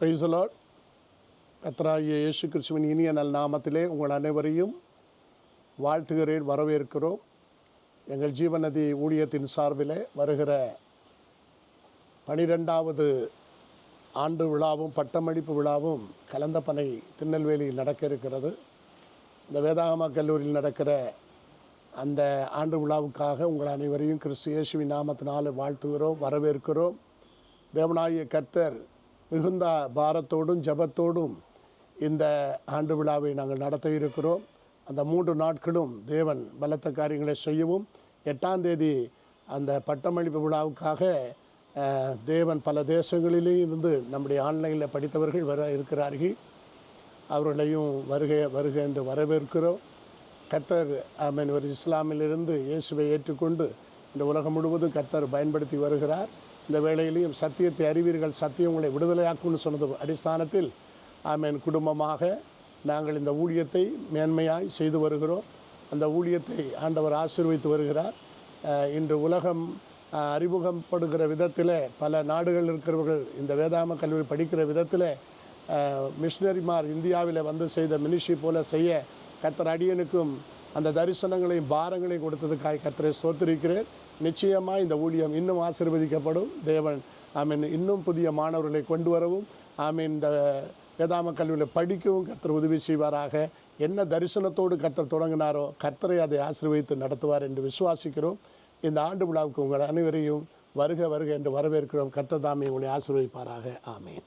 Praise the Lord. கர்த்தராகிய இயேசு கிறிஸ்துவின் இனிய நல் நாமத்திலே உங்கள் அனைவரையும் வாழ்த்துகிறேன், வரவேற்கிறோம். எங்கள் ஜீவநதி ஊழியத்தின் சார்பில் வருகிற 12வது ஆண்டு விழாவும் பட்டமளிப்பு விழாவும் கலந்தப்பனை திருநெல்வேலியில் நடக்க இருக்கிறது. இந்த வேதாகம கல்லூரியில் நடக்கிற அந்த ஆண்டு விழாவுக்காக உங்கள் அனைவரையும் கிறிஸ்து இயேசுவின் நாமத்தினால் வாழ்த்துகிறோம், வரவேற்கிறோம். தேவனாகிய கர்த்தர் மிகுந்த பாரத்தோடும் ஜபத்தோடும் இந்த ஆண்டு விழாவை நாங்கள் நடத்த இருக்கிறோம். அந்த 3 நாட்களும் தேவன் பலத்த காரியங்களை செய்யவும், 8ஆம் தேதி அந்த பட்டமளிப்பு விழாவுக்காக தேவன் பல தேசங்களிலே இருந்து நம்முடைய ஆன்லைனில் படித்தவர்கள் வர இருக்கிறார்கள். அவர்களையும் வருக என்று வரவேற்கிறோம். கர்த்தர் ஒரு இஸ்லாமிலிருந்து இயேசுவை ஏற்றுக்கொண்டு இந்த உலகம் முழுவதும் கர்த்தர் பயன்படுத்தி வருகிறார். இந்த வேளையிலையும் சத்தியத்தை அறிவீர்கள், சத்தியம் உங்களை விடுதலையாக்கும்னு சொன்னது அடிസ്ഥാனத்தில் குடும்பமாக நாங்கள் இந்த ஊழியத்தை மேன்மையாய் செய்து வருகிறோம். அந்த ஊழியத்தை ஆண்டவர் ஆசீர்வதித்து வருகிறார். இன்று உலகம் அறிமுகப்படுகிற விதத்தில் பல நாடுகள் இருக்கிறவர்கள் இந்த வேதாகம கல்லூரி படிக்கிற விதத்தில் மிஷினரிமார் இந்தியாவில் வந்து செய்த மினிஸ்ட்ரி போல செய்ய கர்த்தர் அடியனுக்கும் அந்த தரிசனங்களையும் பாரங்களையும் கொடுத்ததுக்காக கர்த்தரை ஸ்தோத்திரிக்கிறேன். நிச்சயமாக இந்த ஊழியம் இன்னும் ஆசீர்வதிக்கப்படும். தேவன் இன்னும் புதிய மாணவர்களை கொண்டு வரவும் இந்த வேதாகம கல்லூரியில் படிக்கவும் கர்த்தர் உதவி செய்வாராக. என்ன தரிசனத்தோடு கர்த்தர் தொடங்கினாரோ கர்த்தரை அதை ஆசீர்வதித்து நடத்துவார் என்று விசுவாசிக்கிறோம். இந்த ஆண்டு விழாவுக்கு உங்கள் அனைவரையும் வருக வருக என்று வரவேற்கிறோம். கர்த்தர் தாமே உங்களை ஆசீர்வதிப்பாராக. ஆமென்.